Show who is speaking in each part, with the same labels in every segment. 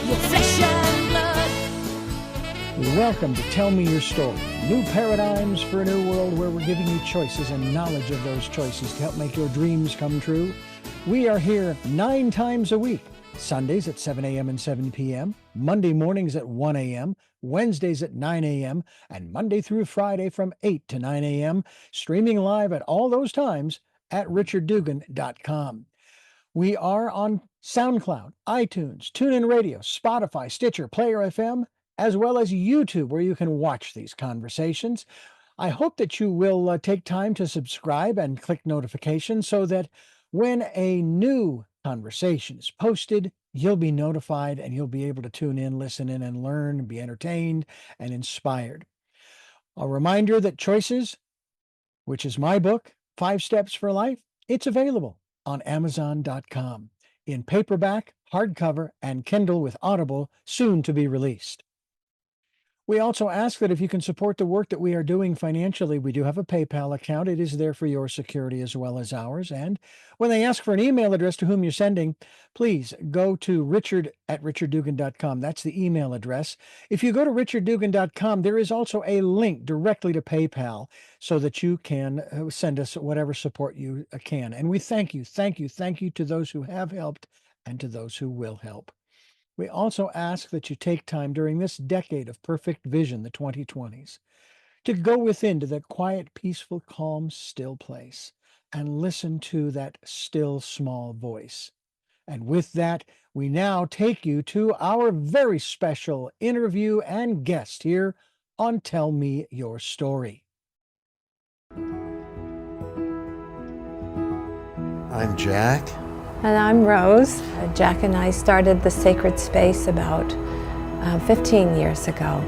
Speaker 1: your flesh and blood.
Speaker 2: Welcome to Tell Me Your Story. New paradigms for a new world where we're giving you choices and knowledge of those choices to help make your dreams come true. We are here 9 times a week. Sundays at 7 a.m. and 7 p.m., Monday mornings at 1 a.m., Wednesdays at 9 a.m., and Monday through Friday from 8 to 9 a.m., streaming live at all those times at richarddugan.com. We are on SoundCloud, iTunes, TuneIn Radio, Spotify, Stitcher, Player FM, as well as YouTube, where you can watch these conversations. I hope that you will take time to subscribe and click notifications so that when a new conversation is posted, you'll be notified and you'll be able to tune in, listen in, and learn, and be entertained and inspired. A reminder that Choices, which is my book, 5 Steps for Life, it's available on Amazon.com in paperback, hardcover, and Kindle with Audible, soon to be released. We also ask that if you can support the work that we are doing financially, we do have a PayPal account. It is there for your security as well as ours. And when they ask for an email address to whom you're sending, please go to richard@richarddugan.com. That's the email address. If you go to richarddugan.com, there is also a link directly to PayPal so that you can send us whatever support you can. And we thank you to those who have helped and to those who will help. We also ask that you take time during this decade of perfect vision, the 2020s, to go within to that quiet, peaceful, calm, still place and listen to that still, small voice. And with that, we now take you to our very special interview and guest here on Tell Me Your Story.
Speaker 3: I'm Jack.
Speaker 4: And I'm Rose. Jack and I started the Sacred Space about 15 years ago.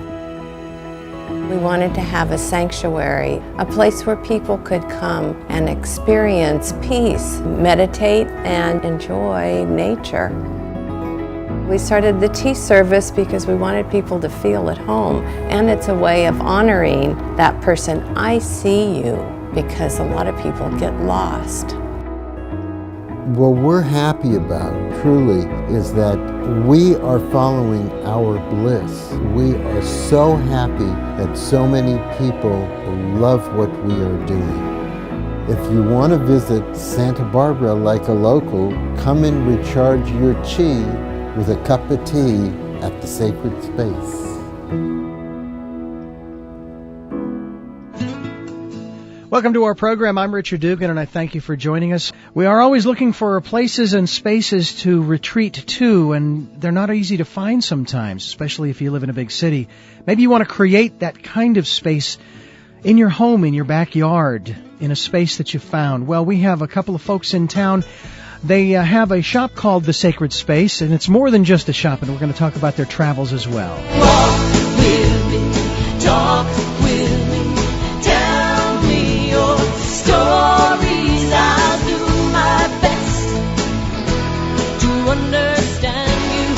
Speaker 4: We wanted to have a sanctuary, a place where people could come and experience peace, meditate, and enjoy nature. We started the tea service because we wanted people to feel at home, and it's a way of honoring that person. I see you, because a lot of people get lost.
Speaker 3: What we're happy about, truly, is that we are following our bliss. We are so happy that so many people love what we are doing. If you want to visit Santa Barbara like a local, come and recharge your chi with a cup of tea at the Sacred Space.
Speaker 2: Welcome to our program. I'm Richard Dugan, and I thank you for joining us. We are always looking for places and spaces to retreat to, and they're not easy to find sometimes, especially if you live in a big city. Maybe you want to create that kind of space in your home, in your backyard, in a space that you found. Well, we have a couple of folks in town. They have a shop called The Sacred Space, and it's more than just a shop, and we're going to talk about their travels as well.
Speaker 1: Walk with me, talk with me, tell me your stories. I'll do my best to understand you.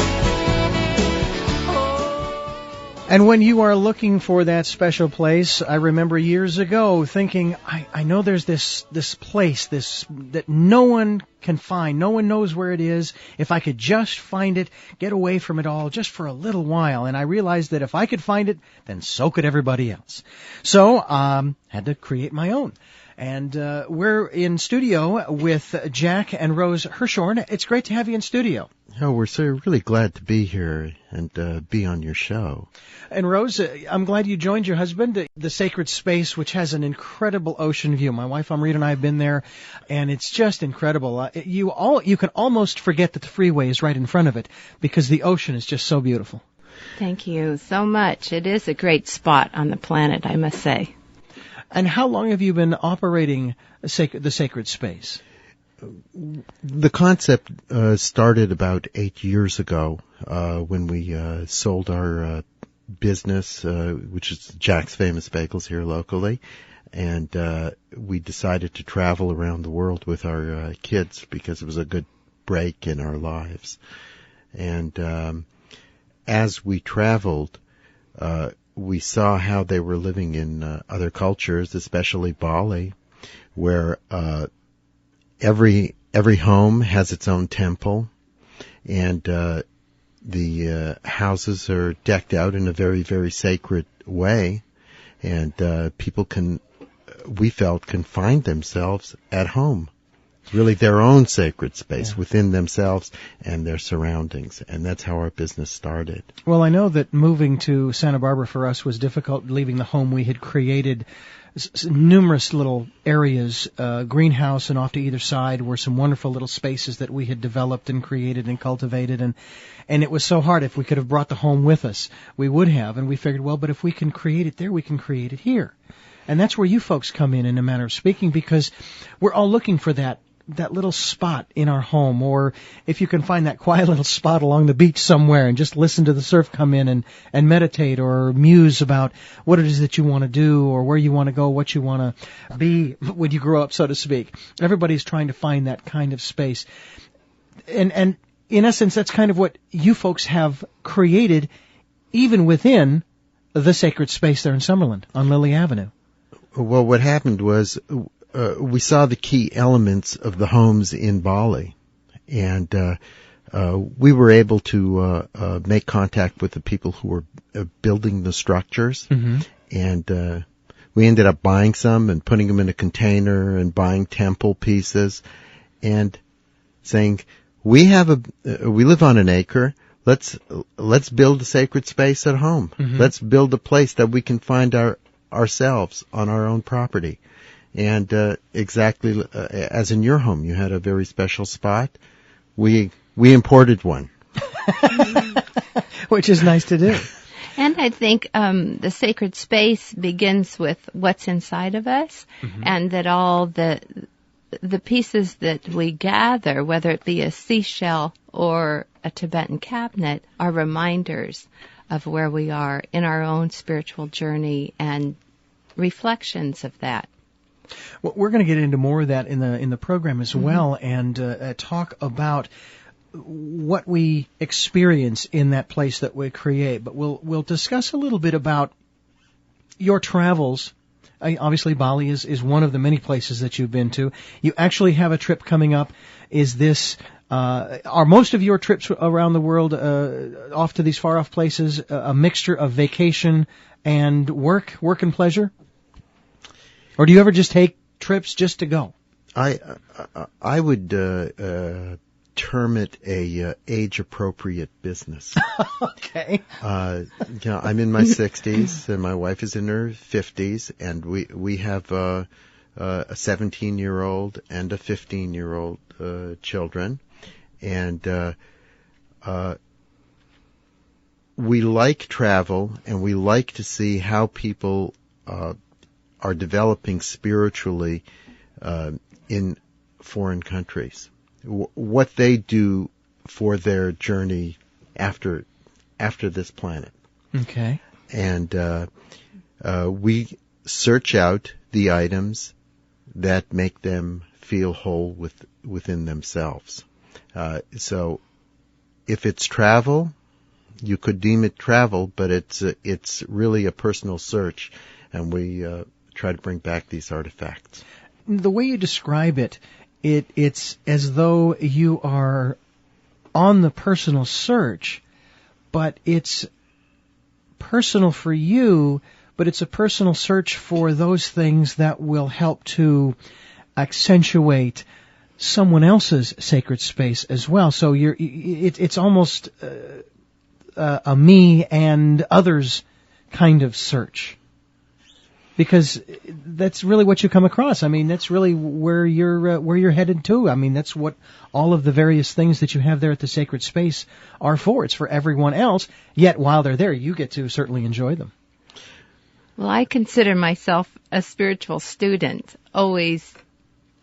Speaker 1: Oh.
Speaker 2: And when you are looking for that special place, I remember years ago thinking, I know there's this place, that no one can find. No one knows where it is. If I could just find it, get away from it all just for a little while. And I realized that if I could find it, then so could everybody else. So, had to create my own. And we're in studio with Jack and Rose Herschorn. It's great to have you in studio.
Speaker 3: Oh, we're so really glad to be here and be on your show.
Speaker 2: And Rose, I'm glad you joined your husband, the Sacred Space, which has an incredible ocean view. My wife Amrita and I have been there, and it's just incredible. You can almost forget that the freeway is right in front of it because the ocean is just so beautiful.
Speaker 5: Thank you so much. It is a great spot on the planet, I must say.
Speaker 2: And how long have you been operating the Sacred Space?
Speaker 3: The concept started about 8 years ago when we sold our business, which is Jack's Famous Bagels here locally, and we decided to travel around the world with our kids because it was a good break in our lives. And as we traveled, we saw how they were living in other cultures, especially Bali, where every home has its own temple, and the houses are decked out in a very, very sacred way, and people we felt, can find themselves at home. It's really their own sacred space within themselves and their surroundings, and that's how our business started.
Speaker 2: Well, I know that moving to Santa Barbara for us was difficult, leaving the home we had created. Numerous little areas, greenhouse, and off to either side were some wonderful little spaces that we had developed and created and cultivated, and it was so hard. If we could have brought the home with us, we would have, and we figured, well, but if we can create it there, we can create it here. And that's where you folks come in a manner of speaking, because we're all looking for that little spot in our home, or if you can find that quiet little spot along the beach somewhere and just listen to the surf come in and meditate or muse about what it is that you want to do or where you want to go, what you want to be when you grow up, so to speak. Everybody's trying to find that kind of space. And in essence, that's kind of what you folks have created, even within the sacred space there in Summerland on Lily Avenue.
Speaker 3: Well, what happened was we saw the key elements of the homes in Bali, and we were able to make contact with the people who were building the structures, and we ended up buying some and putting them in a container and buying temple pieces and saying, we live on an acre. Let's build a sacred space at home. Let's build a place that we can find ourselves on our own property. And exactly as in your home, you had a very special spot. We imported one,
Speaker 2: which is nice to do.
Speaker 5: And I think the sacred space begins with what's inside of us, and that all the pieces that we gather, whether it be a seashell or a Tibetan cabinet, are reminders of where we are in our own spiritual journey and reflections of that.
Speaker 2: Well, we're going to get into more of that in the program as well, and talk about what we experience in that place that we create. But we'll discuss a little bit about your travels. Obviously, Bali is one of the many places that you've been to. You actually have a trip coming up. Is this are most of your trips around the world off to these far off places a mixture of vacation and work and pleasure? Or do you ever just take trips just to go?
Speaker 3: I would term it a age-appropriate business.
Speaker 2: Okay.
Speaker 3: I'm in my 60s, and my wife is in her 50s, and we have a 17-year-old and a 15-year-old children, and we like travel, and we like to see how people are developing spiritually in foreign countries. What they do for their journey after this planet.
Speaker 2: Okay.
Speaker 3: And we search out the items that make them feel whole within themselves. So if it's travel, you could deem it travel, but it's really a personal search, and we try to bring back these artifacts.
Speaker 2: The way you describe it, it's as though you are on the personal search, but it's personal for you, but it's a personal search for those things that will help to accentuate someone else's sacred space as well. So it's almost a me and others kind of search. Because that's really what you come across. I mean, that's really where you're headed to. I mean, that's what all of the various things that you have there at the sacred space are for. It's for everyone else. Yet while they're there, you get to certainly enjoy them.
Speaker 5: Well, I consider myself a spiritual student, always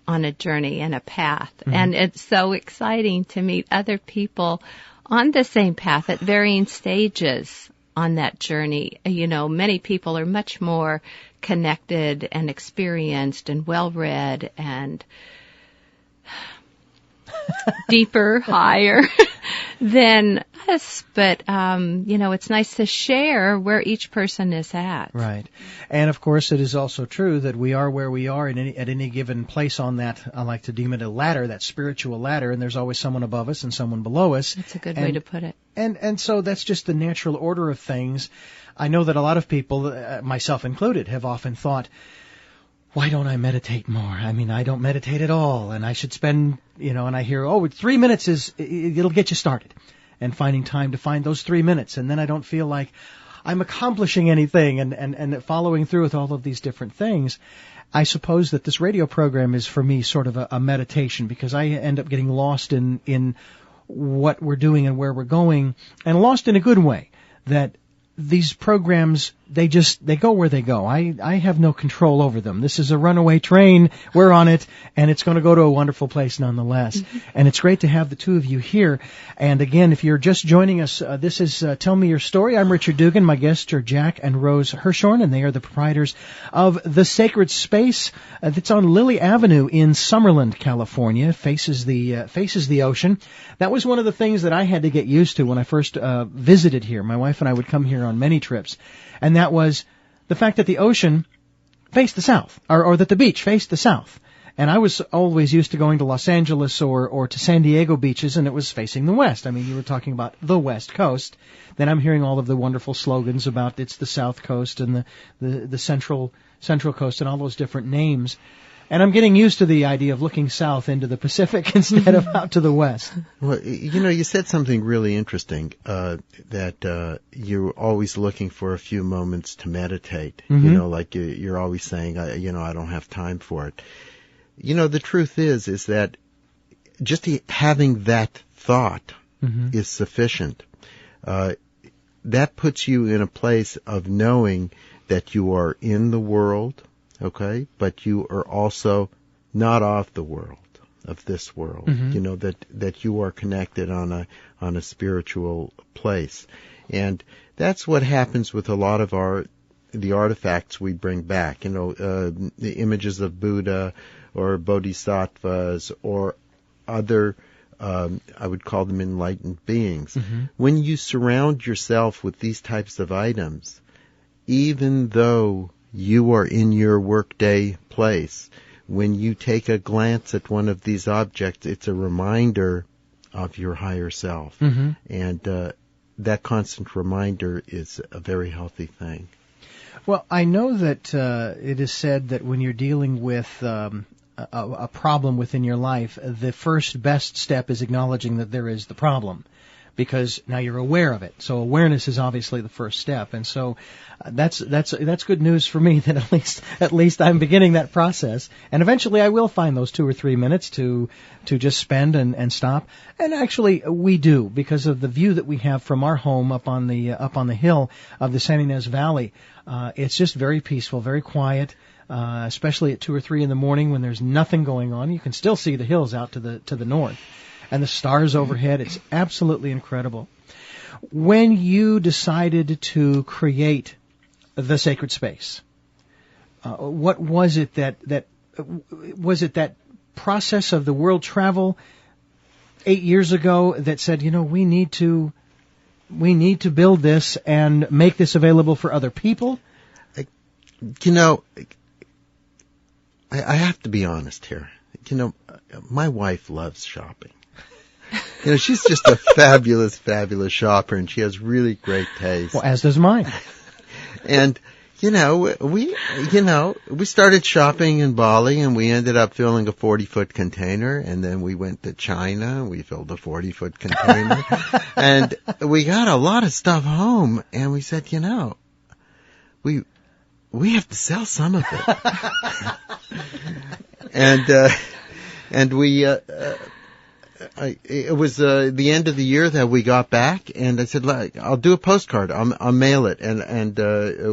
Speaker 5: on a journey and a path. And it's so exciting to meet other people on the same path at varying stages on that journey. You know, many people are much more connected and experienced and well-read and deeper, higher than us. But, it's nice to share where each person is at.
Speaker 2: Right. And of course, it is also true that we are where we are at any given place on that, I like to deem it a ladder, that spiritual ladder, and there's always someone above us and someone below us.
Speaker 5: That's a good way to put it.
Speaker 2: And so that's just the natural order of things. I know that a lot of people, myself included, have often thought, why don't I meditate more? I mean, I don't meditate at all, and I should spend, and I hear, 3 minutes it'll get you started. And finding time to find those 3 minutes, and then I don't feel like I'm accomplishing anything, and following through with all of these different things. I suppose that this radio program is for me sort of a meditation, because I end up getting lost in what we're doing and where we're going, and lost in a good way. That these programs, they go where they go. I have no control over them. This is a runaway train. We're on it, and it's going to go to a wonderful place nonetheless. Mm-hmm. And it's great to have the two of you here. And again, if you're just joining us, this is Tell Me Your Story. I'm Richard Dugan. My guests are Jack and Rose Herschorn, and they are the proprietors of The Sacred Space that's on Lily Avenue in Summerland, California. Faces the ocean. That was one of the things that I had to get used to when I first visited here. My wife and I would come here on many trips. And that was the fact that the ocean faced the south, or that the beach faced the south. And I was always used to going to Los Angeles or to San Diego beaches, and it was facing the west. I mean, you were talking about the West Coast. Then I'm hearing all of the wonderful slogans about it's the South Coast and the Central Coast and all those different names. And I'm getting used to the idea of looking south into the Pacific instead of out to the west.
Speaker 3: Well, you said something really interesting, that you're always looking for a few moments to meditate.
Speaker 2: Mm-hmm.
Speaker 3: Like you're always saying, I don't have time for it. The truth is that just having that thought
Speaker 2: mm-hmm.
Speaker 3: is sufficient. That puts you in a place of knowing that you are in the world, okay, but you are also not of the world, of this world.
Speaker 2: Mm-hmm.
Speaker 3: That you are connected on a spiritual place. And that's what happens with a lot of the artifacts we bring back, the images of Buddha or bodhisattvas or other, I would call them enlightened beings.
Speaker 2: Mm-hmm.
Speaker 3: When you surround yourself with these types of items, even though you are in your workday place, when you take a glance at one of these objects, it's a reminder of your higher self.
Speaker 2: Mm-hmm.
Speaker 3: And that constant reminder is a very healthy thing.
Speaker 2: Well, I know that it is said that when you're dealing with a problem within your life, the first best step is acknowledging that there is the problem, because now you're aware of it. So awareness is obviously the first step, and so that's good news for me that at least I'm beginning that process, and eventually I will find those 2 or 3 minutes to just spend and stop. And actually we do, because of the view that we have from our home up on the hill of the San Ynez Valley. It's just very peaceful, very quiet. Especially at 2 or 3 in the morning when there's nothing going on. You can still see the hills out to the north and the stars overhead. It's absolutely incredible. When you decided to create the Sacred Space, what was it that process of the world travel 8 years ago that said, we need to build this and make this available for other people?
Speaker 3: I have to be honest here. My wife loves shopping. She's just a fabulous, fabulous shopper, and she has really great taste.
Speaker 2: Well, as does mine.
Speaker 3: And, we started shopping in Bali, and we ended up filling a 40-foot container, and then we went to China, and we filled a 40-foot container, and we got a lot of stuff home, and we said, we have to sell some of it. And we, it was the end of the year that we got back, and I said, I'll do a postcard. I'll mail it. And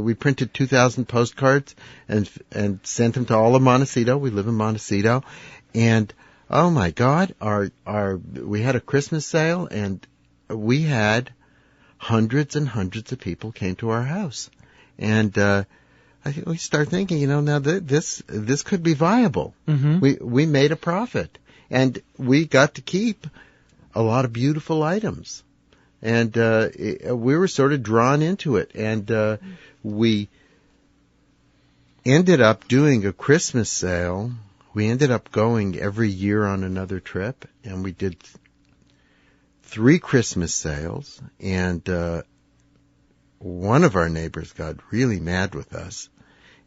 Speaker 3: we printed 2,000 postcards and sent them to all of Montecito. We live in Montecito. And, oh my God, we had a Christmas sale, and we had hundreds and hundreds of people came to our house. And, we start thinking, now this could be viable.
Speaker 2: Mm-hmm.
Speaker 3: We made a profit, and we got to keep a lot of beautiful items. And we were sort of drawn into it. And we ended up doing a Christmas sale. We ended up going every year on another trip, and we did 3 Christmas sales. And one of our neighbors got really mad with us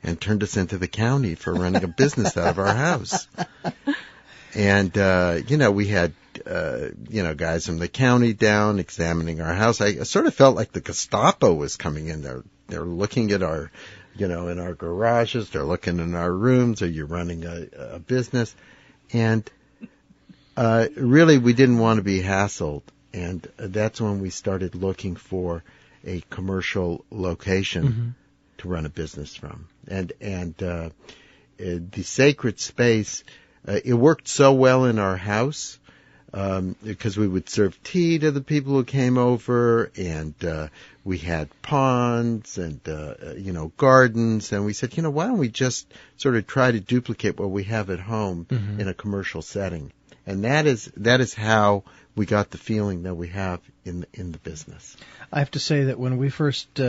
Speaker 3: and turned us into the county for running a business out of our house. And, we had, guys from the county down examining our house. I sort of felt like the Gestapo was coming in. They're looking at our, in our garages. They're looking in our rooms. Are you running a business? And, really we didn't want to be hassled. And that's when we started looking for a commercial location to run a business from. And the sacred space, it worked so well in our house, because we would serve tea to the people who came over, and we had ponds and gardens, and we said, why don't we just sort of try to duplicate what we have at home in a commercial setting? And that is how we got the feeling that we have in the business.
Speaker 2: I have to say that when we first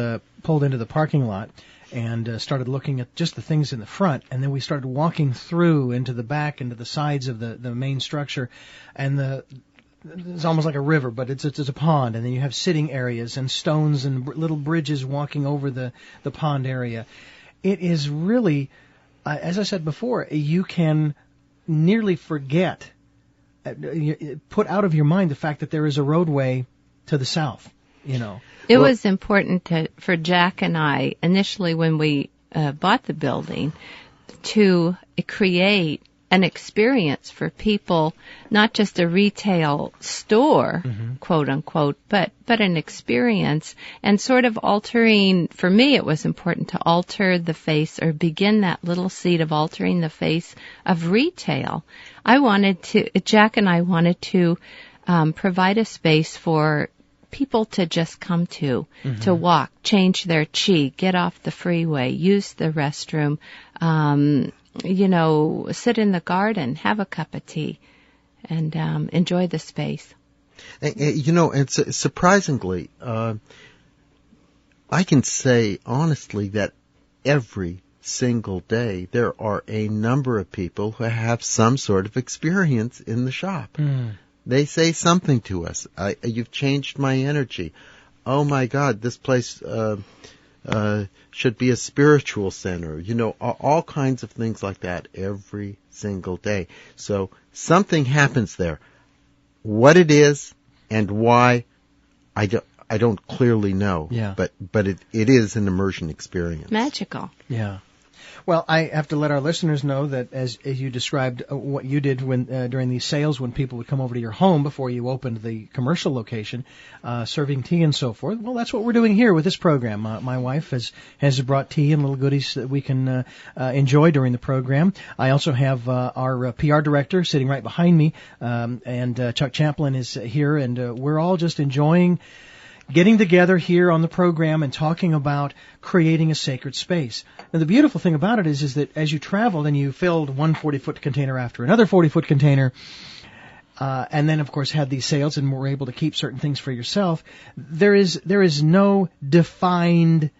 Speaker 2: pulled into the parking lot and started looking at just the things in the front, and then we started walking through into the back, into the sides of the main structure, and it's almost like a river, but it's a pond, and then you have sitting areas and stones and little bridges walking over the pond area. It is really, as I said before, you can nearly forget, put out of your mind the fact that there is a roadway to the south,
Speaker 5: It was important for Jack and I, initially when we bought the building, to create an experience for people, not just a retail store, quote unquote, but an experience, and sort of altering, for me it was important to alter the face, or begin that little seed of altering the face of retail. Jack and I wanted to provide a space for people to just come to walk, change their chi, get off the freeway, use the restroom, sit in the garden, have a cup of tea, and enjoy the space.
Speaker 3: And surprisingly, I can say honestly that every single day there are a number of people who have some sort of experience in the shop. They say something to us. You've changed my energy. Oh my God, this place should be a spiritual center. All kinds of things like that every single day. So something happens there. What it is and why, I don't clearly know.
Speaker 2: Yeah.
Speaker 3: But it is an immersion experience.
Speaker 5: Magical.
Speaker 2: Yeah. Well, I have to let our listeners know that as you described what you did when during these sales, when people would come over to your home before you opened the commercial location, serving tea and so forth. Well, that's what we're doing here with this program. My wife has brought tea and little goodies that we can enjoy during the program. I also have our PR director sitting right behind me, and Chuck Champlin is here, and we're all just enjoying getting together here on the program and talking about creating a sacred space. Now, the beautiful thing about it is that as you traveled and you filled one 40-foot container after another 40-foot container, and then, of course, had these sales and were able to keep certain things for yourself, there is no defined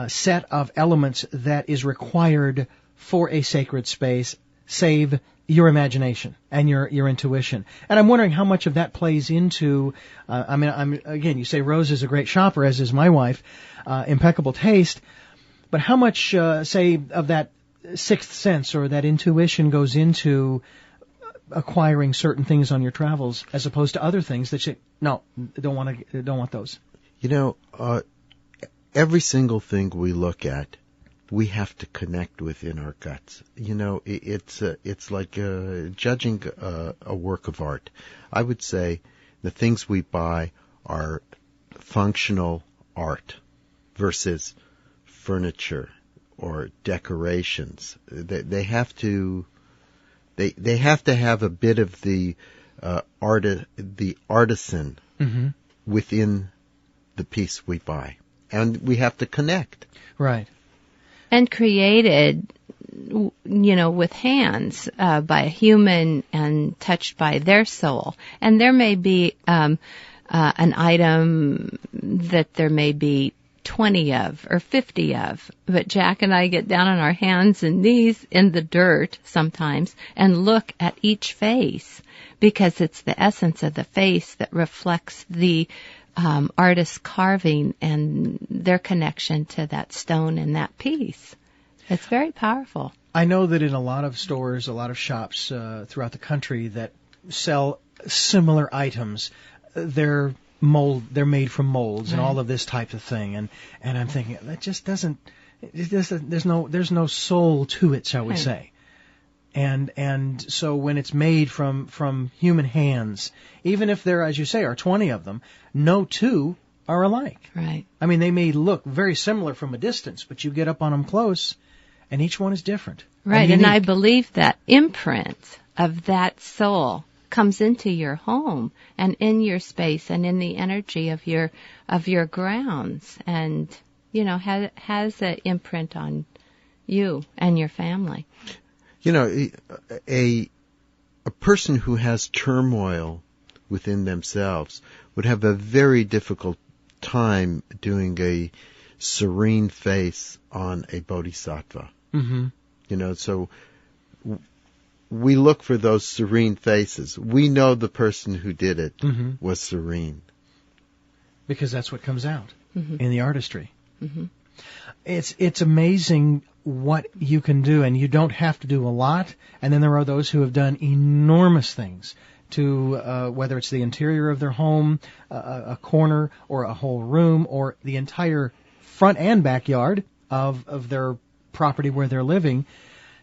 Speaker 2: set of elements that is required for a sacred space, save your imagination and your intuition. And I'm wondering how much of that plays into, again, you say Rose is a great shopper, as is my wife, impeccable taste, but how much, say, of that sixth sense or that intuition goes into acquiring certain things on your travels as opposed to other things that you, no, don't want those?
Speaker 3: Every single thing we look at, we have to connect with in our guts. It's like judging a work of art. I would say the things we buy are functional art versus furniture or decorations. They have to have a bit of the artisan within the piece we buy, and we have to connect.
Speaker 5: Right. And created with hands by a human and touched by their soul. And there may be an item that there may be 20 of or 50 of, but Jack and I get down on our hands and knees in the dirt sometimes and look at each face, because it's the essence of the face that reflects the artist's carving and their connection to that stone and that piece. It's very powerful.
Speaker 2: I know that in a lot of stores, a lot of shops throughout the country that sell similar items, they're made from molds and all of this type of thing, and I'm thinking that just doesn't. There's no soul to it, shall we say? And so when it's made from human hands, even if there, as you say, are 20 of them, no two are alike.
Speaker 5: Right.
Speaker 2: I mean, they may look very similar from a distance, but you get up on them close, and each one is different.
Speaker 5: Right, and I believe that imprint of that soul comes into your home and in your space and in the energy of your grounds, and has an imprint on you and your family.
Speaker 3: A person who has turmoil within themselves would have a very difficult time doing a serene face on a bodhisattva. Mm-hmm. So we look for those serene faces. We know the person who did it was serene. Because that's what comes out in the artistry. Mm-hmm. It's amazing what you can do, and you don't have to do a lot. And then there are those who have done enormous things to, whether it's the interior of their home, a corner, or a whole room, or the entire front and backyard of their property where they're living,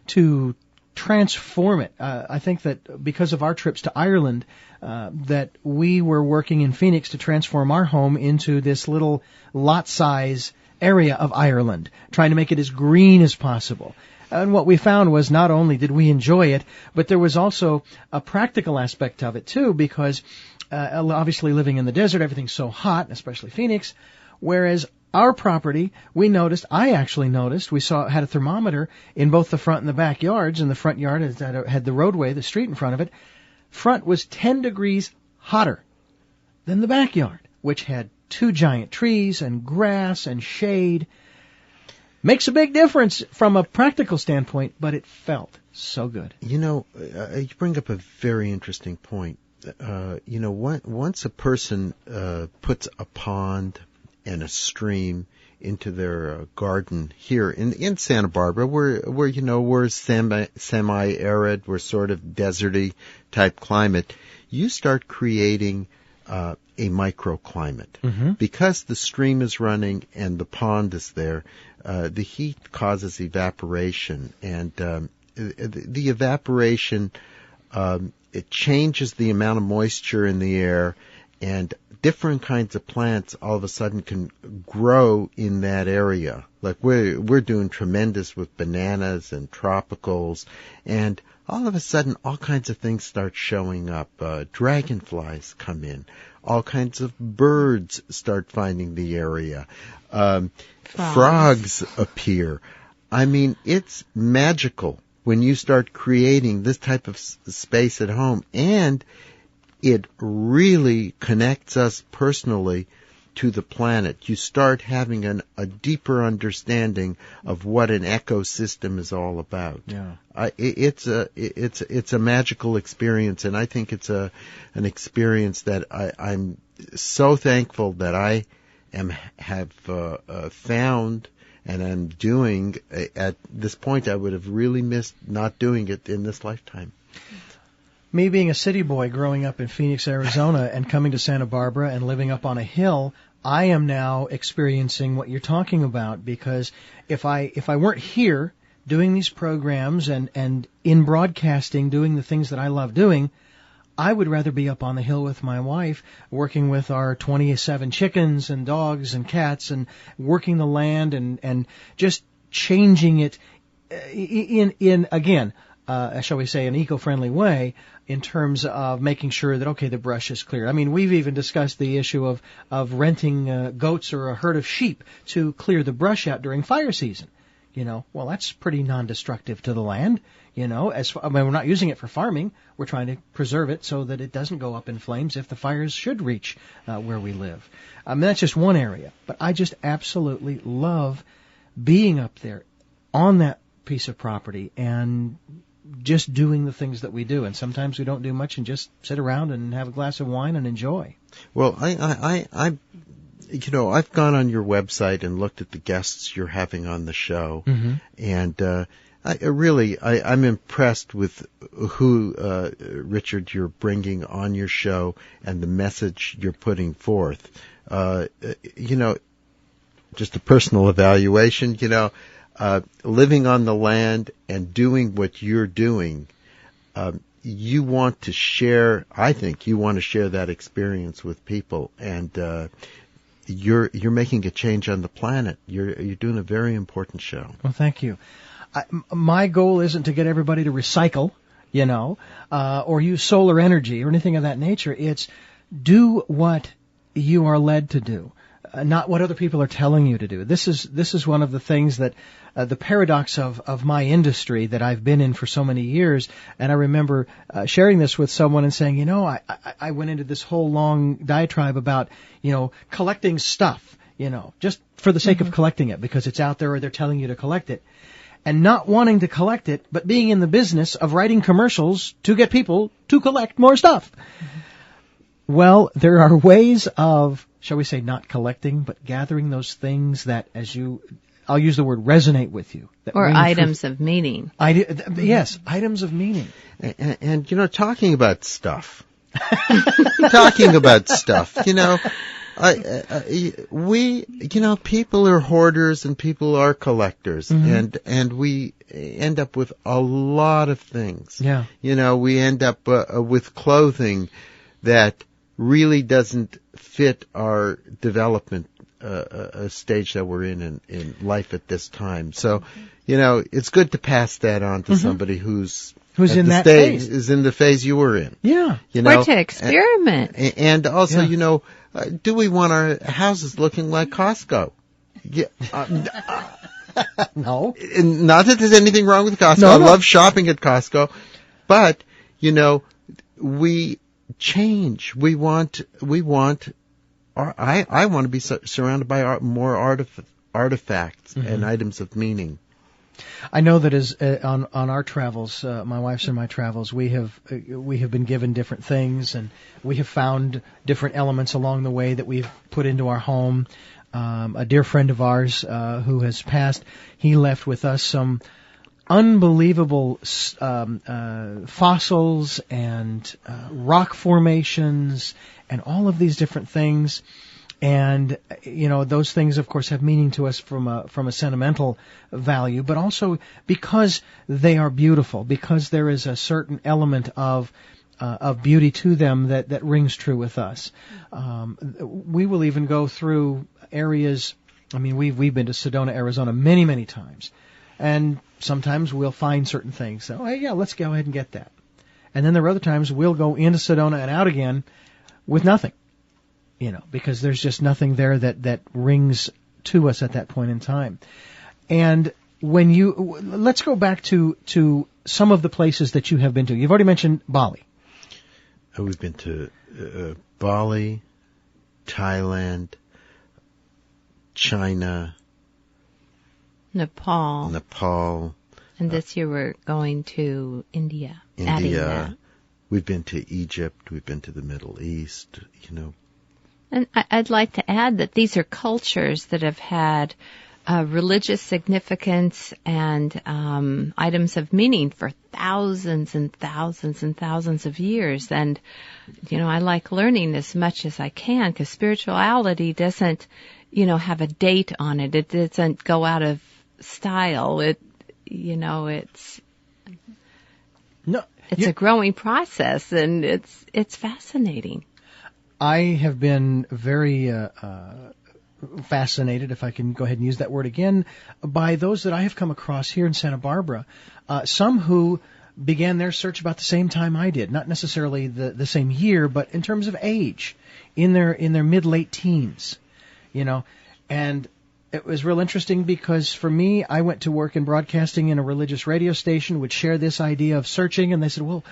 Speaker 3: to transform it. I think that because of our trips to Ireland, that we were working in Phoenix to transform our home into this little lot size area of Ireland, trying to make it as green as possible. And what we found was not only did we enjoy it, but there was also a practical aspect of it too, because obviously living in the desert, everything's so hot, especially Phoenix, whereas our property, I actually noticed, we had a thermometer in both the front and the backyards, and the front yard had the roadway, the street in front of it. Front was 10 degrees hotter than the backyard, which had 2 giant trees and grass and shade. Makes a big difference from a practical standpoint, but it felt so good. You bring up a very interesting point. Once a person puts a pond and a stream into their garden here in Santa Barbara, we're semi-arid, we're sort of deserty type climate, you start creating a microclimate. Because the stream is running and the pond is there, the heat causes evaporation, and the evaporation it changes the amount of moisture in the air, and different kinds of plants all of a sudden can grow in that area. Like we're doing tremendous with bananas and tropicals, and all of a sudden all kinds of things start showing up. Dragonflies come in. All kinds of birds start finding the area. Frogs appear. I mean, it's magical when you start creating this type of space at home, and it really connects us personally to the planet. You start having a deeper understanding of what an ecosystem is all about. Yeah, it's a magical experience, and I think it's an experience that I'm so thankful that I have found and I'm doing. At this point, I would have really missed not doing it in this lifetime. Me being a city boy growing up in Phoenix, Arizona, and coming to Santa Barbara and living up on a hill, I am now experiencing what you're talking about, because if I weren't here doing these programs and in broadcasting, doing the things that I love doing, I would rather be up on the hill with my wife, working with our 27 chickens and dogs and cats, and working the land and just changing it in again, shall we say, an eco-friendly way, in terms of making sure that, okay, the brush is clear. I mean, we've even discussed the issue of renting goats or a herd of sheep to clear the brush out during fire season.
Speaker 2: Well, that's pretty non-destructive to the land. We're not using it for farming. We're trying to preserve it so that it doesn't go up in flames if the fires should reach where we live. That's just one area. But I just absolutely love being up there on that piece of property and just doing the things that we do. And sometimes we don't do much and just sit around and have a glass of wine and enjoy.
Speaker 3: Well, I've gone on your website and looked at the guests you're having on the show, and I'm impressed with who, Richard, you're bringing on your show and the message you're putting forth. Just a personal evaluation, living on the land and doing what you're doing, you want to share, I think you want to share that experience with people, and you're making a change on the planet. You're doing a very important show.
Speaker 2: Well, thank you. My goal isn't to get everybody to recycle, or use solar energy or anything of that nature. It's do what you are led to do, not what other people are telling you to do. This is one of the things that the paradox of my industry that I've been in for so many years. And I remember sharing this with someone and saying, I went into this whole long diatribe about, collecting stuff, just for the sake of collecting it because it's out there or they're telling you to collect it. And not wanting to collect it, but being in the business of writing commercials to get people to collect more stuff. Well, there are ways of, shall we say, not collecting, but gathering those things that, I'll use the word resonate with you.
Speaker 5: Or items of meaning.
Speaker 2: Yes, items of meaning.
Speaker 3: And talking about stuff. People are hoarders and people are collectors, and we end up with a lot of things.
Speaker 2: Yeah.
Speaker 3: We end up with clothing that really doesn't fit our development stage that we're in life at this time. So, it's good to pass that on to somebody who's
Speaker 2: in that phase.
Speaker 3: Is in the phase you were in.
Speaker 2: Yeah.
Speaker 5: Or to experiment.
Speaker 3: And also, do we want our houses looking like Costco? Yeah.
Speaker 2: No.
Speaker 3: Not that there's anything wrong with Costco.
Speaker 2: No.
Speaker 3: I love shopping at Costco. But, we change. I want to be surrounded by more artifacts and items of meaning.
Speaker 2: I know that as on our travels, my wife's and my travels, we have been given different things, and we have found different elements along the way that we've put into our home. A dear friend of ours who has passed, he left with us some unbelievable fossils and rock formations and all of these different things. And, those things, of course, have meaning to us from a sentimental value, but also because they are beautiful, because there is a certain element of beauty to them that rings true with us. We will even go through areas. We've been to Sedona, Arizona many, many times. And sometimes we'll find certain things. So, hey, yeah, let's go ahead and get that. And then there are other times we'll go into Sedona and out again with nothing. Because there's just nothing there that rings to us at that point in time. And let's go back to some of the places that you have been to. You've already mentioned Bali.
Speaker 3: We've been to Bali, Thailand, China,
Speaker 5: Nepal. And this year we're going to India.
Speaker 3: We've been to Egypt. We've been to the Middle East,
Speaker 5: And I'd like to add that these are cultures that have had religious significance and items of meaning for thousands and thousands and thousands of years. And, I like learning as much as I can because spirituality doesn't, have a date on it. It doesn't go out of style. It's a growing process, and it's fascinating.
Speaker 2: I have been very fascinated, if I can go ahead and use that word again, by those that I have come across here in Santa Barbara. Some who began their search about the same time I did, not necessarily the same year, but in terms of age, in their mid-late teens, and It was real interesting because for me, I went to work in broadcasting in a religious radio station, would share this idea of searching, and they said, well,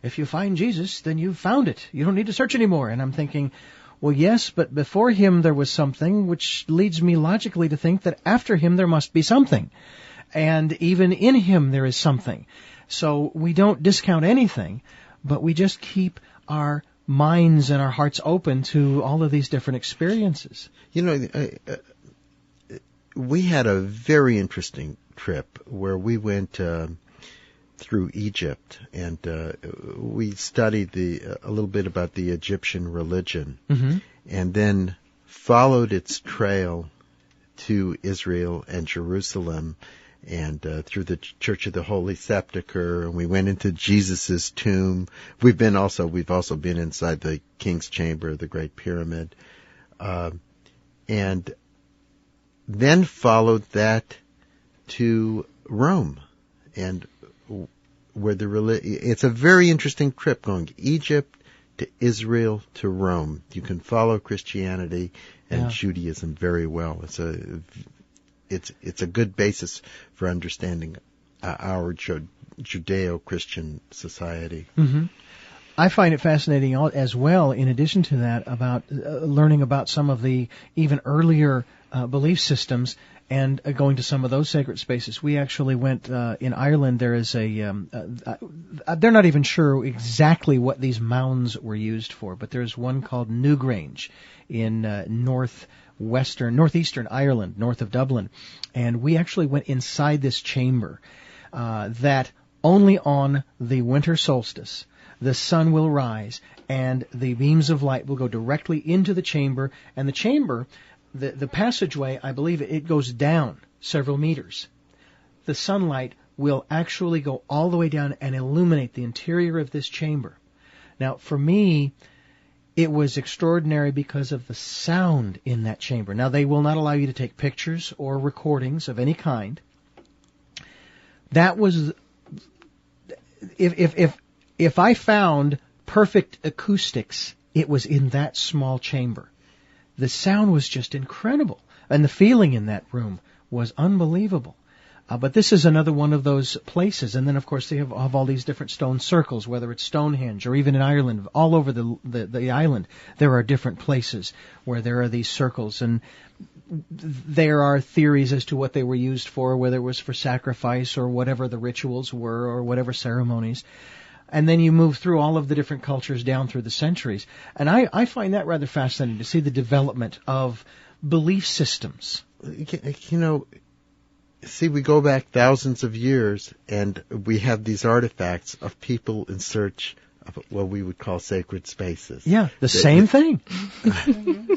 Speaker 2: if you find Jesus, then you've found it. You don't need to search anymore. And I'm thinking, well, yes, but before him there was something, which leads me logically to think that after him there must be something. And even in him there is something. So we don't discount anything, but we just keep our minds and our hearts open to all of these different experiences.
Speaker 3: You know, we had a very interesting trip where we went through Egypt, and we studied a little bit about the Egyptian religion, and then followed its trail to Israel and Jerusalem, and through the Church of the Holy Sepulchre, and we went into Jesus's tomb. We've also been inside the King's Chamber, the Great Pyramid, and then followed that to Rome, and where it's a very interesting trip going Egypt to Israel to Rome. You can follow Christianity and Judaism very well. It's a good basis for understanding our Judeo-Christian society.
Speaker 2: Mm-hmm. I find it fascinating as well, in addition to that, about learning about some of the even earlier belief systems and going to some of those sacred spaces. We actually went in Ireland. There is they're not even sure exactly what these mounds were used for, but there's one called Newgrange in northeastern Ireland, north of Dublin. And we actually went inside this chamber that only on the winter solstice the sun will rise and the beams of light will go directly into the chamber. And the chamber, the passageway, I believe it goes down several meters. The sunlight will actually go all the way down and illuminate the interior of this chamber. Now, for me, it was extraordinary because of the sound in that chamber. Now, they will not allow you to take pictures or recordings of any kind. That was, if I found perfect acoustics, it was in that small chamber. The sound was just incredible, and the feeling in that room was unbelievable. But this is another one of those places. And then, of course, they have all these different stone circles, whether it's Stonehenge or even in Ireland. All over the island, there are different places where there are these circles. And there are theories as to what they were used for, whether it was for sacrifice or whatever the rituals were or whatever ceremonies. And then you move through all of the different cultures down through the centuries. And I find that rather fascinating to see the development of belief systems.
Speaker 3: You know, see, we go back thousands of years, and we have these artifacts of people in search of what we would call sacred spaces.
Speaker 2: Yeah, the same thing.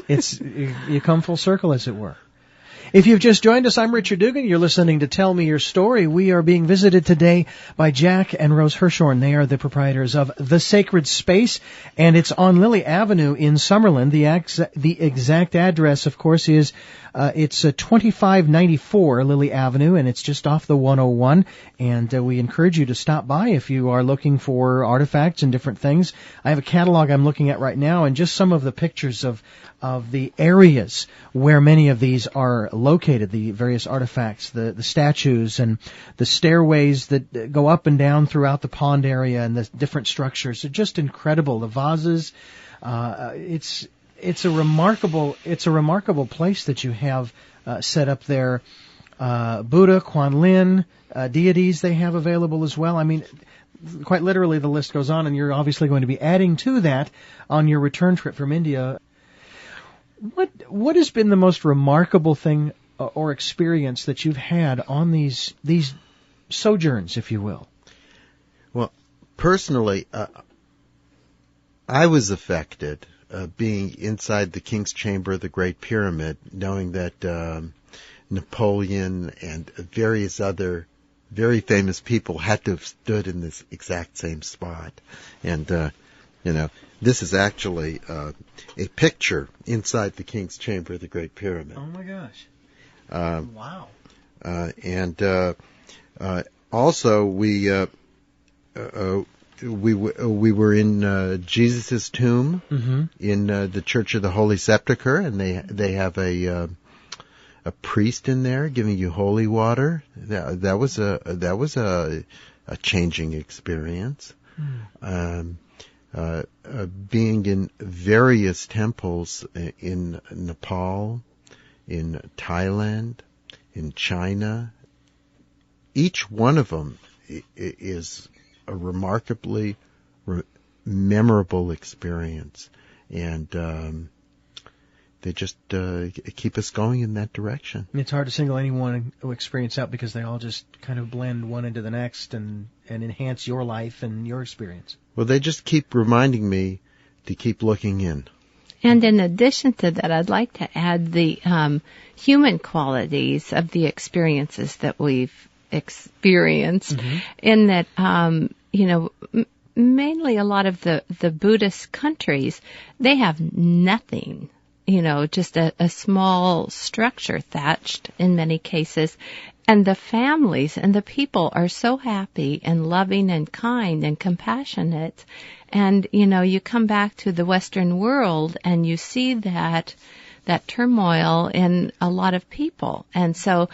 Speaker 2: It's you come full circle, as it were. If you've just joined us, I'm Richard Dugan. You're listening to Tell Me Your Story. We are being visited today by Jack and Rose Herschorn. They are the proprietors of The Sacred Space, and it's on Lily Avenue in Summerland. The exact address, of course, is it's 2594 Lily Avenue, and it's just off the 101. And we encourage you to stop by if you are looking for artifacts and different things. I have a catalog I'm looking at right now, and just some of the pictures of the areas where many of these are located, the various artifacts, the statues, and the stairways that go up and down throughout the pond area, and the different structures. They're just incredible. The vases, it's a remarkable place that you have set up there. Buddha, Kuan Lin, deities they have available as well. I mean, quite literally the list goes on, and you're obviously going to be adding to that on your return trip from India. What has been the most remarkable thing or experience that you've had on these sojourns, if you will?
Speaker 3: Well, personally, I was affected being inside the King's Chamber of the Great Pyramid, knowing that Napoleon and various other very famous people had to have stood in this exact same spot. And, this is actually a picture inside the King's Chamber of the Great Pyramid.
Speaker 2: Oh my gosh! Wow!
Speaker 3: Also we were in Jesus's tomb in the Church of the Holy Sepulchre, and they have a a priest in there giving you holy water. That was a changing experience. Being in various temples in Nepal, in Thailand, in China, each one of them is a remarkably memorable experience, and they just keep us going in that direction.
Speaker 2: It's hard to single any one experience out because they all just kind of blend one into the next and enhance your life and your experience.
Speaker 3: Well, they just keep reminding me to keep looking in.
Speaker 5: And in addition to that, I'd like to add the human qualities of the experiences that we've experienced, in that, mainly a lot of the Buddhist countries, they have nothing, just a small structure thatched in many cases. And the families and the people are so happy and loving and kind and compassionate. And, you come back to the Western world and you see that turmoil in a lot of people. And so,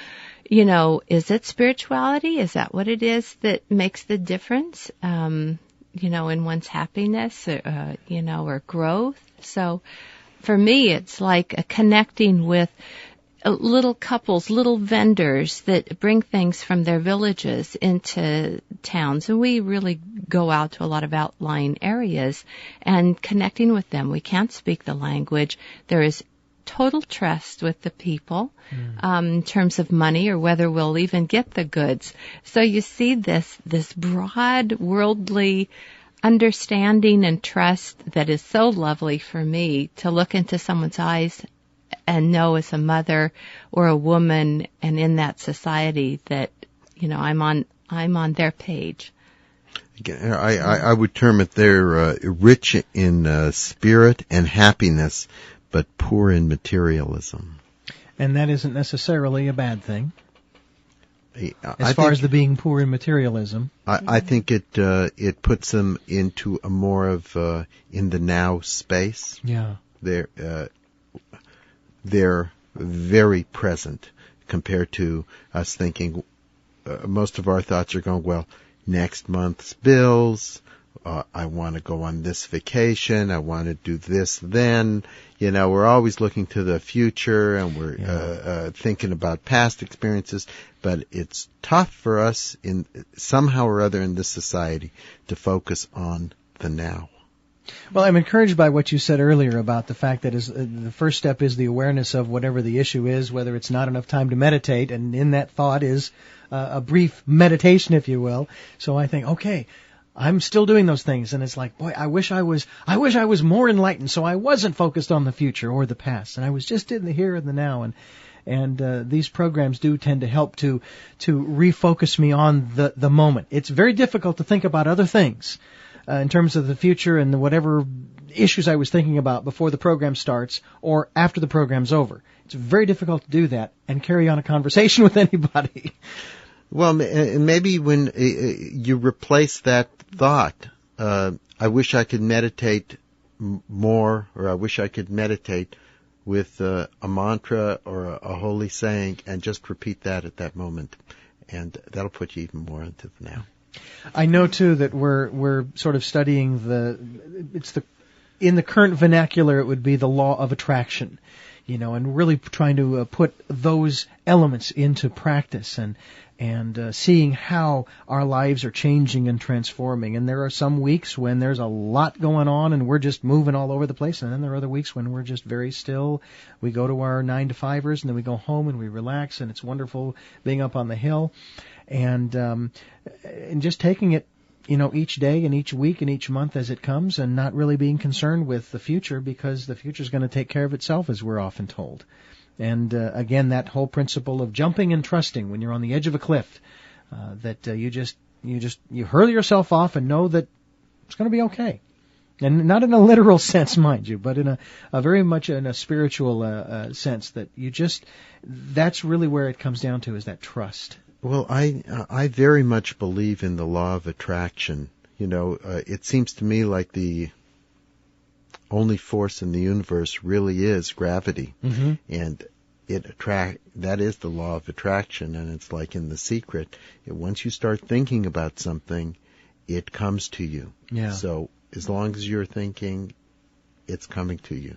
Speaker 5: is it spirituality? Is that what it is that makes the difference, in one's happiness, or growth? So for me, it's like connecting with little couples, little vendors that bring things from their villages into towns. And we really go out to a lot of outlying areas and connecting with them. We can't speak the language. There is total trust with the people in terms of money or whether we'll even get the goods. So you see this broad worldly understanding and trust that is so lovely for me to look into someone's eyes and know as a mother or a woman and in that society that, I'm on their page.
Speaker 3: I would term it they're rich in spirit and happiness, but poor in materialism.
Speaker 2: And that isn't necessarily a bad thing. As
Speaker 3: I
Speaker 2: far
Speaker 3: think,
Speaker 2: as the being poor in materialism.
Speaker 3: I think it puts them into a more of in the now space.
Speaker 2: Yeah.
Speaker 3: They're very present compared to us thinking. Most of our thoughts are going, well, next month's bills. I want to go on this vacation. I want to do this then. We're always looking to the future and we're thinking about past experiences. But it's tough for us in somehow or other in this society to focus on the now.
Speaker 2: Well, I'm encouraged by what you said earlier about the fact that the first step is the awareness of whatever the issue is, whether it's not enough time to meditate, and in that thought is a brief meditation, if you will. So I think, okay, I'm still doing those things, and it's like, boy, I wish I was more enlightened, so I wasn't focused on the future or the past, and I was just in the here and the now, and these programs do tend to help to refocus me on the moment. It's very difficult to think about other things in terms of the future and whatever issues I was thinking about before the program starts or after the program's over. It's very difficult to do that and carry on a conversation with anybody.
Speaker 3: Well, maybe when you replace that thought, I wish I could meditate more, or I wish I could meditate with a mantra or a holy saying, and just repeat that at that moment, and that'll put you even more into the now.
Speaker 2: I know too that we're sort of studying in the current vernacular it would be the law of attraction, and really trying to put those elements into practice and seeing how our lives are changing and transforming. And there are some weeks when there's a lot going on and we're just moving all over the place, and then there are other weeks when we're just very still. We go to our 9-to-5ers and then we go home and we relax, and it's wonderful being up on the hill. And just taking it, each day and each week and each month as it comes, and not really being concerned with the future, because the future is going to take care of itself, as we're often told. And again, that whole principle of jumping and trusting when you're on the edge of a cliff, that you hurl yourself off and know that it's going to be okay. And not in a literal sense, mind you, but in a very much in a spiritual sense, that that's really where it comes down to, is that trust.
Speaker 3: Well, I very much believe in the law of attraction. It seems to me like the only force in the universe really is gravity. Mm-hmm. And that is the law of attraction, and it's like in The Secret. Once you start thinking about something, it comes to you.
Speaker 2: Yeah.
Speaker 3: So as long as you're thinking, it's coming to you.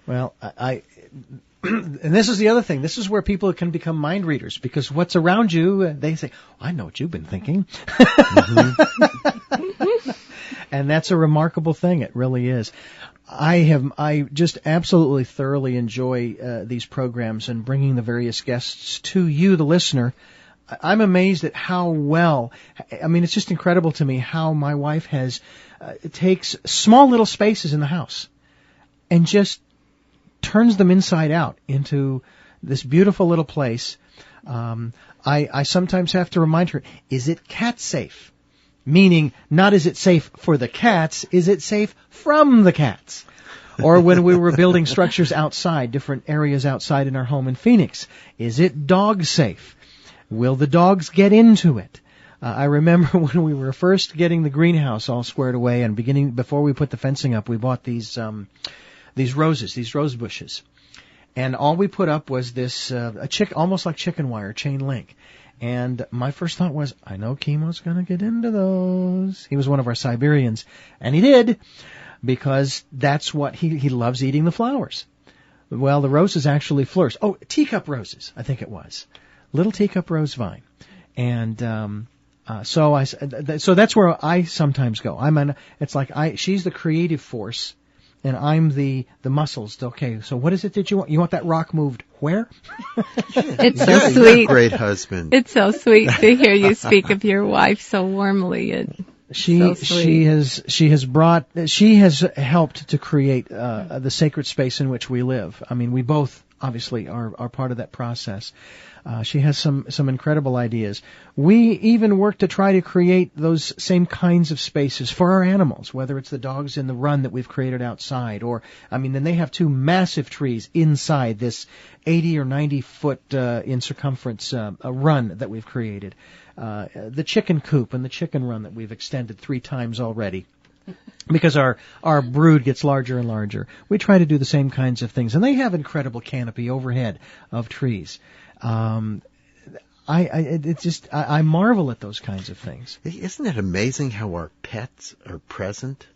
Speaker 2: Well, and this is the other thing. This is where people can become mind readers, because what's around you, they say, I know what you've been thinking. Mm-hmm. And that's a remarkable thing. It really is. I just absolutely thoroughly enjoy these programs and bringing the various guests to you, the listener. I'm amazed at how well, it's just incredible to me how my wife takes small little spaces in the house and just turns them inside out into this beautiful little place. I sometimes have to remind her, is it cat safe? Meaning, not is it safe for the cats, is it safe from the cats? Or when we were building structures outside, different areas outside in our home in Phoenix, is it dog safe? Will the dogs get into it? I remember when we were first getting the greenhouse all squared away and before we put the fencing up, we bought these rose bushes. And all we put up was this, almost like chicken wire, chain link. And my first thought was, I know Chemo's gonna get into those. He was one of our Siberians. And he did, because that's what he loves, eating the flowers. Well, the roses actually flourished. Oh, teacup roses, I think it was. Little teacup rose vine. And, so that's where I sometimes go. It's like she's the creative force, and I'm the muscles. Okay, so what is it that you want? You want that rock moved where?
Speaker 5: It's so
Speaker 3: You're
Speaker 5: sweet.
Speaker 3: a great husband.
Speaker 5: It's so sweet to hear you speak of your wife so warmly.
Speaker 2: She has helped to create the sacred space in which we live. We both obviously are part of that process. She has some incredible ideas. We even work to try to create those same kinds of spaces for our animals, whether it's the dogs in the run that we've created outside, or, then they have two massive trees inside this 80 or 90 foot in circumference a run that we've created. The chicken coop and the chicken run that we've extended 3 times already. Because our brood gets larger and larger. We try to do the same kinds of things. And they have incredible canopy overhead of trees. I marvel at those kinds of things.
Speaker 3: Isn't it amazing how our pets are present?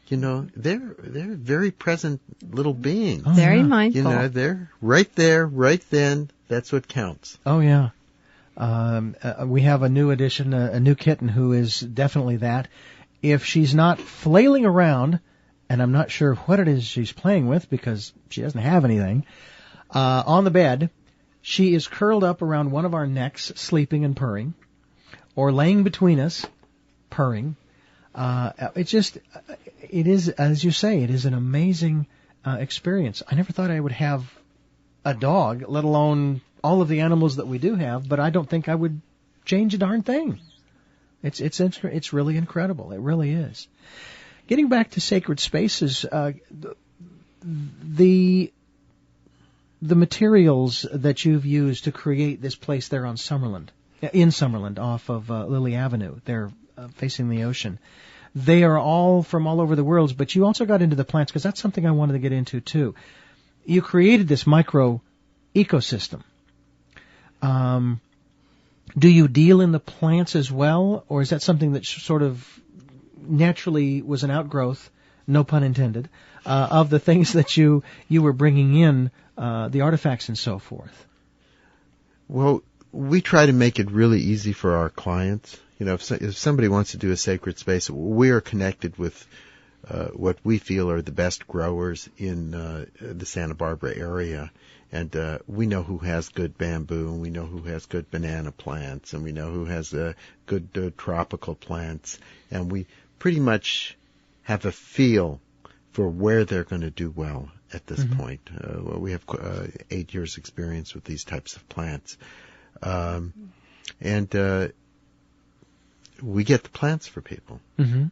Speaker 3: They're very present little beings.
Speaker 2: Oh,
Speaker 5: Very
Speaker 2: yeah.
Speaker 5: mindful.
Speaker 3: They're right there, right then. That's what counts.
Speaker 2: Oh, yeah. We have a new addition, a new kitten who is definitely that. If she's not flailing around, and I'm not sure what it is she's playing with because she doesn't have anything, on the bed, she is curled up around one of our necks, sleeping and purring, or laying between us, purring. It is, as you say, it is an amazing experience. I never thought I would have a dog, let alone all of the animals that we do have, but I don't think I would change a darn thing. It's really incredible. It really is. Getting back to sacred spaces, the materials that you've used to create this place there on Summerland, in Summerland, off of Lily Avenue, there facing the ocean, they are all from all over the world. But you also got into the plants, because that's something I wanted to get into too. You created this micro ecosystem. Do you deal in the plants as well, or is that something that sort of naturally was an outgrowth, no pun intended, of the things that you were bringing in, the artifacts and so forth?
Speaker 3: Well, we try to make it really easy for our clients. If somebody wants to do a sacred space, we are connected with what we feel are the best growers in the Santa Barbara area. And we know who has good bamboo, and we know who has good banana plants, and we know who has good tropical plants. And we pretty much have a feel for where they're going to do well at this point. We have 8 years experience with these types of plants. And we get the plants for people.
Speaker 2: Mm-hmm.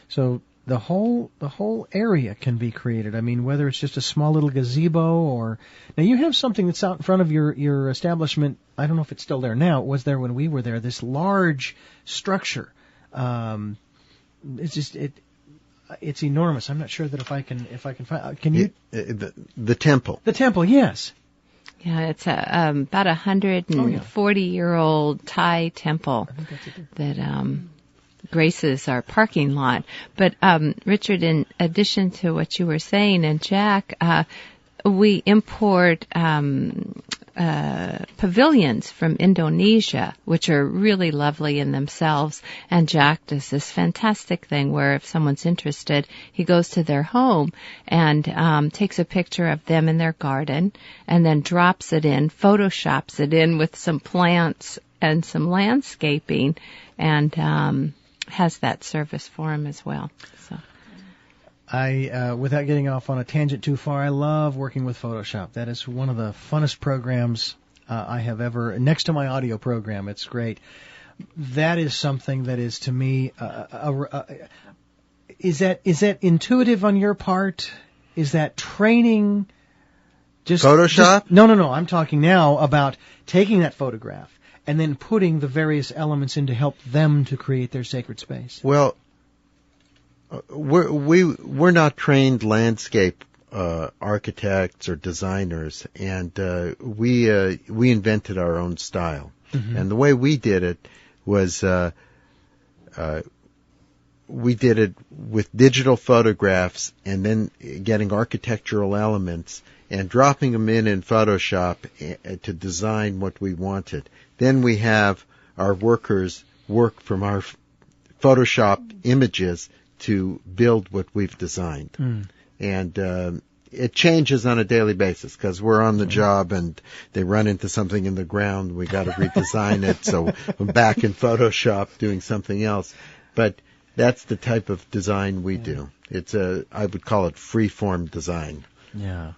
Speaker 2: So the whole area can be created. Whether it's just a small little gazebo or... Now, you have something that's out in front of your establishment. I don't know if it's still there now. It was there when we were there. This large structure. It's enormous. I'm not sure that if I can find... Can you...
Speaker 3: The temple.
Speaker 2: The temple, yes.
Speaker 5: Yeah, it's about 140-year-old Thai temple that graces our parking lot. But Richard, in addition to what you were saying, and Jack, we import pavilions from Indonesia, which are really lovely in themselves. And Jack does this fantastic thing where if someone's interested, he goes to their home and takes a picture of them in their garden and then drops it in, photoshops it in with some plants and some landscaping, and has that service for him as well. So.
Speaker 2: Without getting off on a tangent too far, I love working with Photoshop. That is one of the funnest programs I have ever, next to my audio program. It's great. That is something that is, to me, is that intuitive on your part? Is that training?
Speaker 3: Photoshop?
Speaker 2: No. I'm talking now about taking that photograph and then putting the various elements in to help them to create their sacred space.
Speaker 3: Well, we're not trained landscape architects or designers, and we invented our own style. Mm-hmm. And the way we did it was we did it with digital photographs and then getting architectural elements and dropping them in Photoshop to design what we wanted. Then we have our workers work from our Photoshop images to build what we've designed. Mm. And it changes on a daily basis because we're on the job and they run into something in the ground. We got to redesign it, so I'm back in Photoshop doing something else. But that's the type of design we do. It's I would call it free-form design.
Speaker 2: Yeah.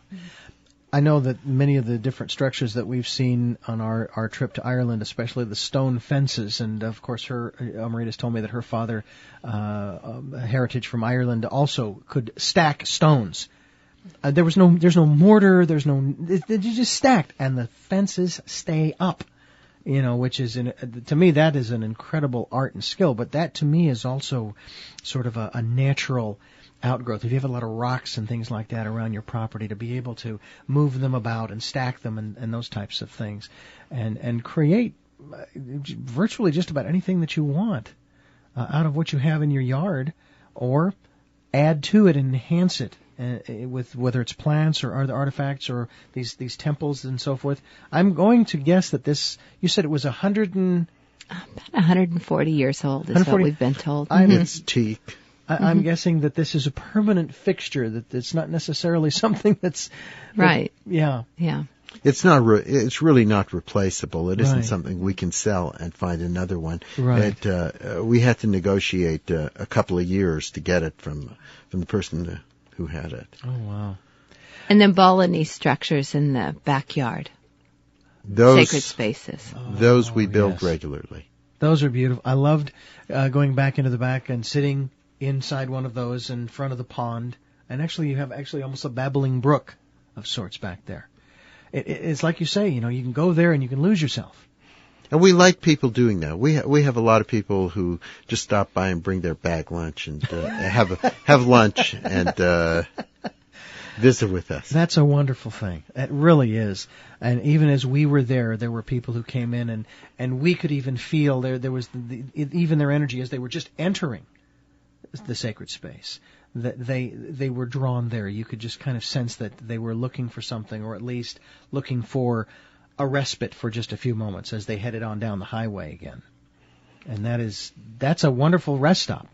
Speaker 2: I know that many of the different structures that we've seen on our trip to Ireland, especially the stone fences, and of course Marita's told me that her father, heritage from Ireland, also could stack stones. There's no mortar, they're just stacked, and the fences stay up, which is, to me, that is an incredible art and skill, but that to me is also sort of a natural outgrowth. If you have a lot of rocks and things like that around your property, to be able to move them about and stack them and those types of things, and create virtually just about anything that you want out of what you have in your yard, or add to it and enhance it with whether it's plants or other artifacts or these temples and so forth. I'm going to guess that this, you said it was about
Speaker 5: 140 years old is what we've been told.
Speaker 3: It's teak.
Speaker 2: I'm guessing that this is a permanent fixture, that it's not necessarily something that's...
Speaker 5: Right.
Speaker 2: Yeah.
Speaker 3: It's not. It's really not replaceable. It isn't something we can sell and find another one.
Speaker 2: Right.
Speaker 3: We had to negotiate a couple of years to get it from the person who had it.
Speaker 2: Oh, wow.
Speaker 5: And then Balinese structures in the backyard. Sacred spaces.
Speaker 3: Those we build regularly.
Speaker 2: Those are beautiful. I loved going back into the back and sitting inside one of those in front of the pond, and actually you have almost a babbling brook of sorts back there. It's like you say, you can go there and you can lose yourself.
Speaker 3: And we like people doing that. We have a lot of people who just stop by and bring their bag lunch and have lunch and visit with us.
Speaker 2: That's a wonderful thing. It really is. And even as we were there were people who came in and we could even feel there was even their energy as they were just entering the sacred space, that they were drawn there. You could just kind of sense that they were looking for something, or at least looking for a respite for just a few moments as they headed on down the highway again. And that's a wonderful rest stop.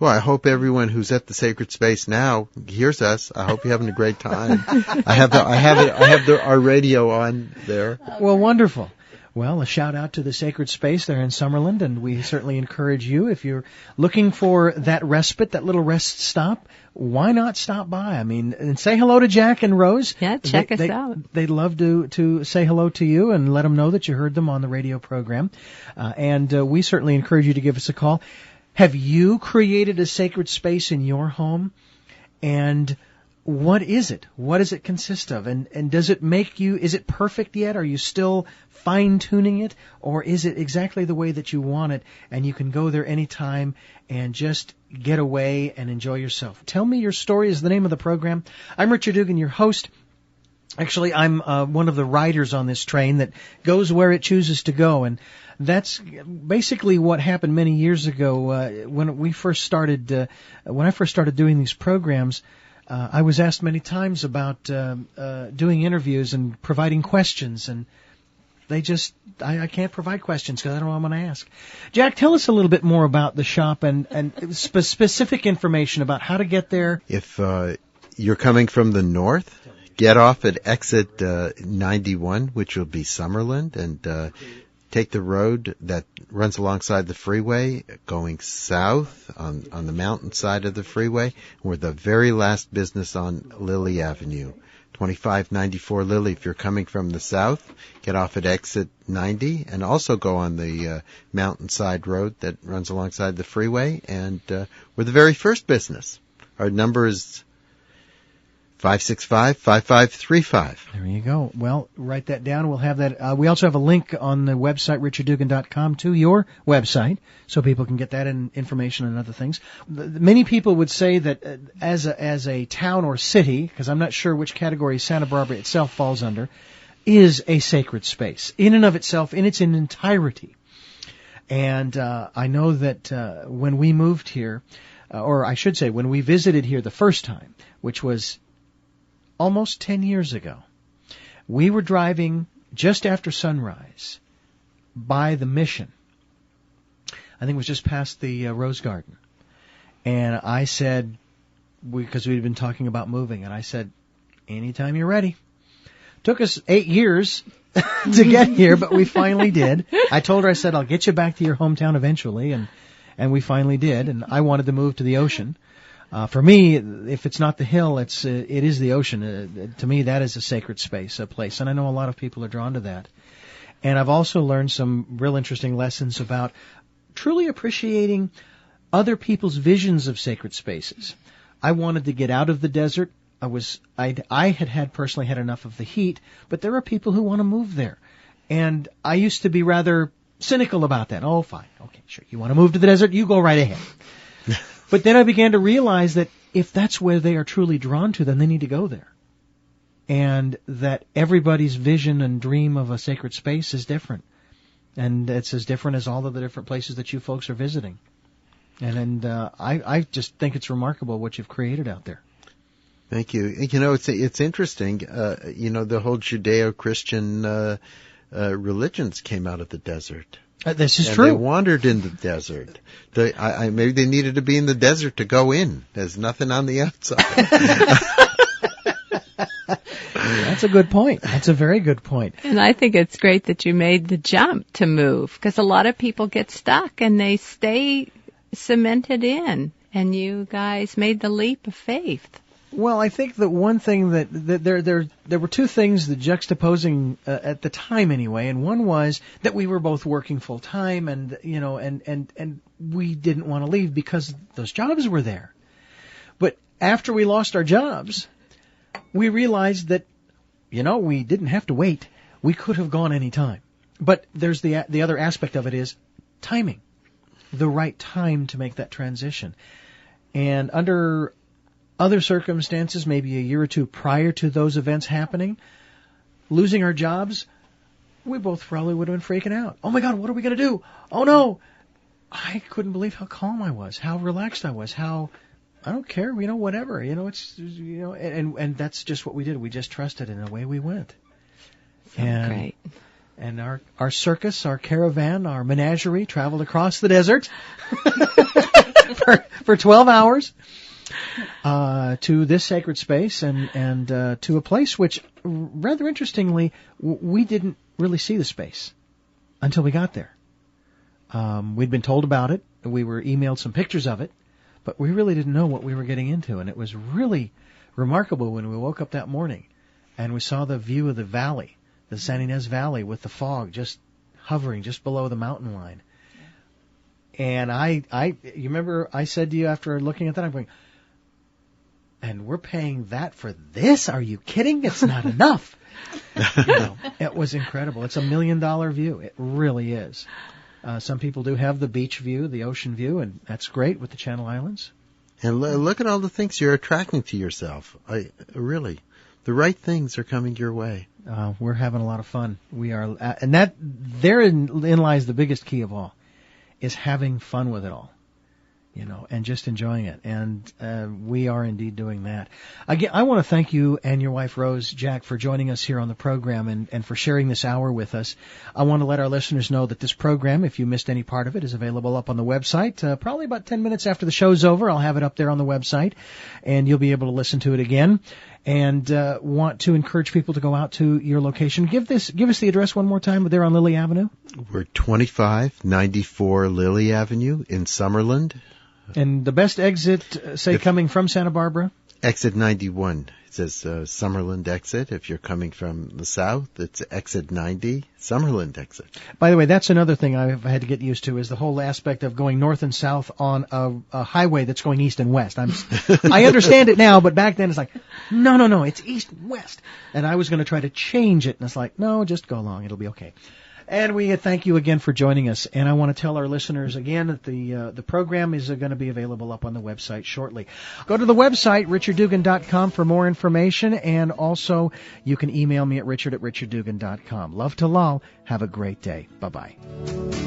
Speaker 3: Well, I hope everyone who's at the sacred space now hears us. I hope you're having a great time. I have our radio on there.
Speaker 2: Well, wonderful. Well, a shout out to the sacred space there in Summerland, and we certainly encourage you, if you're looking for that respite, that little rest stop, why not stop by? I mean, and say hello to Jack and Rose.
Speaker 5: Yeah, check us out.
Speaker 2: They'd love to say hello to you and let them know that you heard them on the radio program. And we certainly encourage you to give us a call. Have you created a sacred space in your home? And what is it? What does it consist of? And does it make you, is it perfect yet? Are you still fine-tuning it? Or is it exactly the way that you want it, and you can go there anytime and just get away and enjoy yourself? Tell Me Your Story is the name of the program. I'm Richard Dugan, your host. Actually, I'm one of the riders on this train that goes where it chooses to go, and that's basically what happened many years ago when I first started doing these programs. I was asked many times about doing interviews and providing questions, and I can't provide questions because I don't know what I'm going to ask. Jack, tell us a little bit more about the shop and specific information about how to get there.
Speaker 3: If you're coming from the north, get off at exit 91, which will be Summerland, and take the road that runs alongside the freeway going south on the mountain side of the freeway. We're the very last business on Lilly Avenue, 2594 Lilly. If you're coming from the south, get off at exit 90 and also go on the mountainside road that runs alongside the freeway. And we're the very first business. Our number is 565-5535.
Speaker 2: There you go. Well, write that down. We'll have that. We also have a link on the website, richarddugan.com, to your website, so people can get that information and other things. Many people would say that as a town or city, because I'm not sure which category Santa Barbara itself falls under, is a sacred space in and of itself, in its entirety. And I know that when we moved here, or I should say when we visited here the first time, which was almost 10 years ago, we were driving just after sunrise by the Mission. I think it was just past the Rose Garden. And I said, because we'd been talking about moving, and I said, anytime you're ready. Took us 8 years to get here, but we finally did. I told her, I said, I'll get you back to your hometown eventually, and we finally did. And I wanted to move to the ocean. For me, if it's not the hill, it is the ocean. To me, that is a sacred space, a place, and I know a lot of people are drawn to that. And I've also learned some real interesting lessons about truly appreciating other people's visions of sacred spaces. I wanted to get out of the desert. I had personally had enough of the heat, but there are people who want to move there, and I used to be rather cynical about that. Oh, fine, okay, sure, you want to move to the desert, you go right ahead. But then I began to realize that if that's where they are truly drawn to, then they need to go there. And that everybody's vision and dream of a sacred space is different. And it's as different as all of the different places that you folks are visiting. And I just think it's remarkable what you've created out there.
Speaker 3: Thank you. You know, it's interesting. The whole Judeo-Christian religions came out of the desert.
Speaker 2: This is
Speaker 3: and
Speaker 2: true.
Speaker 3: They wandered in the desert. Maybe they needed to be in the desert to go in. There's nothing on the outside.
Speaker 2: That's a good point. That's a very good point.
Speaker 5: And I think it's great that you made the jump to move, because a lot of people get stuck and they stay cemented in, and you guys made the leap of faith.
Speaker 2: Well, I think that one thing that there were two things that juxtaposing at the time anyway, and one was that we were both working full time, and and we didn't want to leave because those jobs were there. But after we lost our jobs, we realized that we didn't have to wait. We could have gone any time. But there's the other aspect of it is timing, the right time to make that transition, and under other circumstances, maybe a year or two prior to those events happening, losing our jobs, we both probably would have been freaking out. Oh my God, what are we going to do? Oh no! I couldn't believe how calm I was, how relaxed I was, how I don't care, whatever, and that's just what we did. We just trusted, and away we went.
Speaker 5: Great.
Speaker 2: And our circus, our caravan, our menagerie traveled across the desert for 12 hours. To this sacred space and to a place which, rather interestingly, we didn't really see the space until we got there. We'd been told about it. We were emailed some pictures of it, but we really didn't know what we were getting into. And it was really remarkable when we woke up that morning and we saw the view of the valley, the San Ynez Valley, with the fog just hovering just below the mountain line. And you remember I said to you after looking at that, I'm going, and we're paying that for this? Are you kidding? It's not enough. It was incredible. It's $1 million view. It really is. Some people do have the beach view, the ocean view, and that's great with the Channel Islands.
Speaker 3: And look at all the things you're attracting to yourself. Really. the right things are coming your way.
Speaker 2: We're having a lot of fun. We are, and that therein lies the biggest key of all, is having fun with it all, and just enjoying it. And we are indeed doing that. Again, I want to thank you and your wife Rose, Jack, for joining us here on the program and for sharing this hour with us. I want to let our listeners know that this program, if you missed any part of it, is available up on the website. Probably about 10 minutes after the show's over, I'll have it up there on the website, and you'll be able to listen to it again. And want to encourage people to go out to your location. Give us the address one more time. There on Lily Avenue.
Speaker 3: We're 2594 Lily Avenue in Summerland.
Speaker 2: And the best exit, coming from Santa Barbara?
Speaker 3: Exit 91. It says Summerland exit. If you're coming from the south, it's exit 90, Summerland exit.
Speaker 2: By the way, that's another thing I've had to get used to, is the whole aspect of going north and south on a highway that's going east and west. I understand it now, but back then it's like, no, it's east and west. And I was going to try to change it, and it's like, no, just go along. It'll be okay. And we thank you again for joining us. And I want to tell our listeners again that the program is going to be available up on the website shortly. Go to the website, richarddugan.com, for more information. And also, you can email me at richard@richarddugan.com. Love to Lal. Have a great day. Bye-bye.